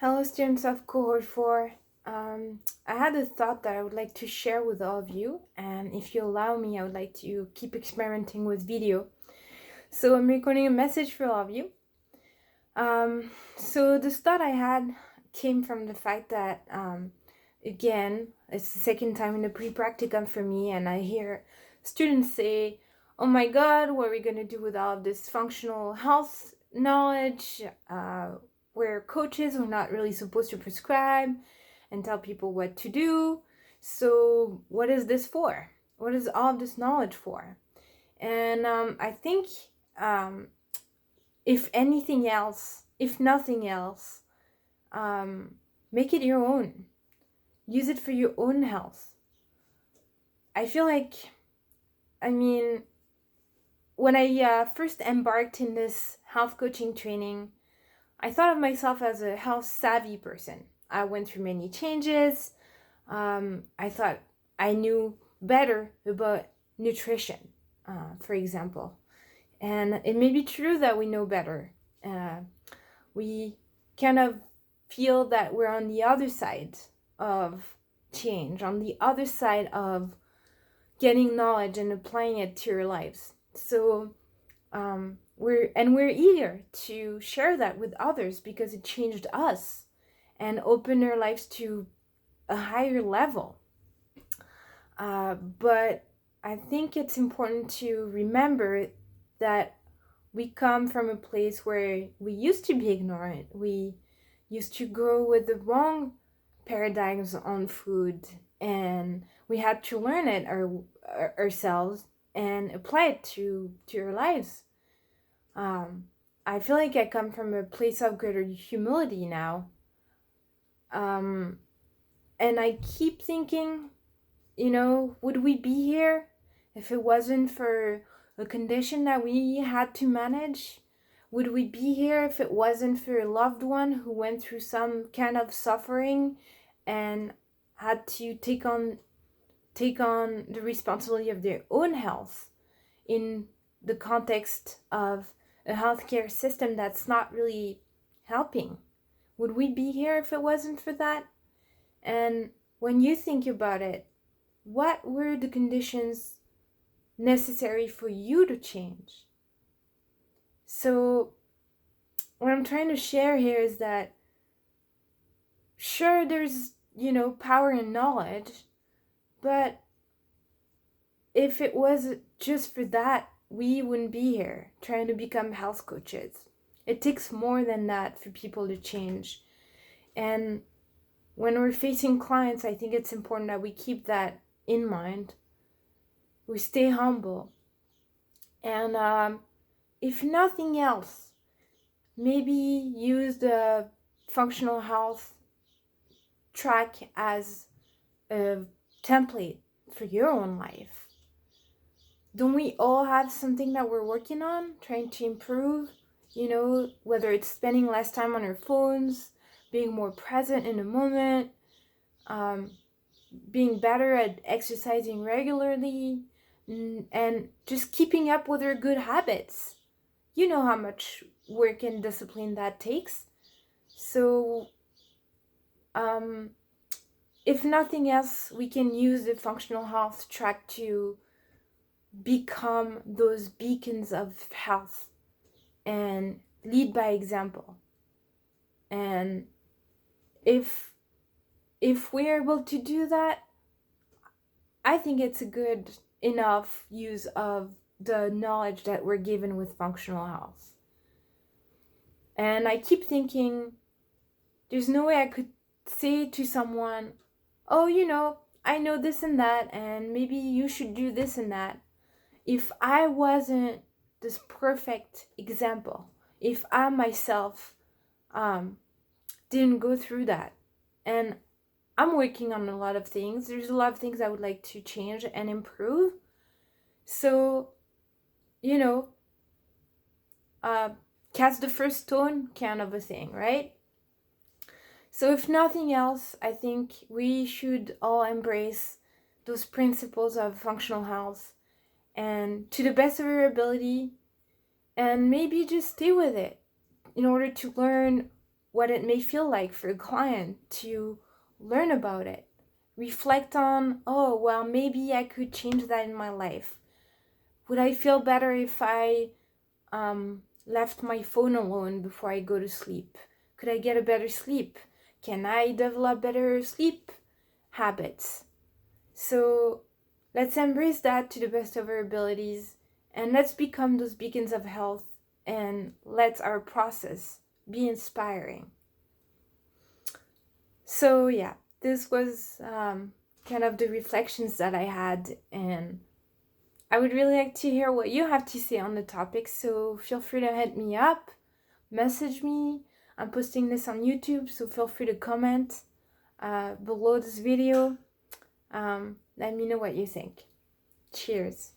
Hello, students of cohort 4. I had a thought that I would like to share with all of you, and if you allow me, I would like to keep experimenting with video. So I'm recording a message for all of you. So this thought I had came from the fact that, again, it's the second time in the pre-practicum for me, and I hear students say, "Oh my God, what are we going to do with all of this functional health knowledge? We're coaches, we're not really supposed to prescribe and tell people what to do. So what is this for? What is all of this knowledge for?" And I think um, if anything else, if nothing else, make it your own. Use it for your own health. I feel like, I mean, when I first embarked in this health coaching training, I thought of myself as a health savvy person. I went through many changes. I thought I knew better about nutrition, for example. And it may be true that we know better. We kind of feel that we're on the other side of change, on the other side of getting knowledge and applying it to your lives. So we're eager to share that with others because it changed us and opened our lives to a higher level. But I think it's important to remember that we come from a place where we used to be ignorant. We used to grow with the wrong paradigms on food, and we had to learn it ourselves and apply it to our lives. I feel like I come from a place of greater humility now. And I keep thinking, would we be here if it wasn't for a condition that we had to manage? Would we be here if it wasn't for a loved one who went through some kind of suffering and had to take on the responsibility of their own health in the context of a healthcare system that's not really helping? Would we be here if it wasn't for that? And when you think about it, what were the conditions necessary for you to change? So what I'm trying to share here is that sure, there's, power in knowledge, but if it was just for that, we wouldn't be here trying to become health coaches. It takes more than that for people to change. And when we're facing clients, I think it's important that we keep that in mind. We stay humble. And if nothing else, maybe use the functional health track as a template for your own life. Don't we all have something that we're working on, trying to improve? Whether it's spending less time on our phones, being more present in the moment, being better at exercising regularly, and just keeping up with our good habits. You know how much work and discipline that takes. So, if nothing else, we can use the functional health track to become those beacons of health and lead by example. And if we're able to do that, I think it's a good enough use of the knowledge that we're given with functional health. And I keep thinking, there's no way I could say to someone, "Oh, I know this and that, and maybe you should do this and that," if I wasn't this perfect example, if I myself didn't go through that. And I'm working on a lot of things. There's a lot of things I would like to change and improve. So, cast the first stone kind of a thing, right? So if nothing else, I think we should all embrace those principles of functional health and to the best of our ability, and maybe just stay with it in order to learn what it may feel like for a client to learn about it. Reflect on, oh, well, maybe I could change that in my life. Would I feel better if I left my phone alone before I go to sleep? Could I get a better sleep? Can I develop better sleep habits? So let's embrace that to the best of our abilities, and let's become those beacons of health, and let our process be inspiring. So yeah, this was kind of the reflections that I had, and I would really like to hear what you have to say on the topic, so feel free to hit me up, message me. I'm posting this on YouTube, so feel free to comment below this video. Let me know what you think. Cheers.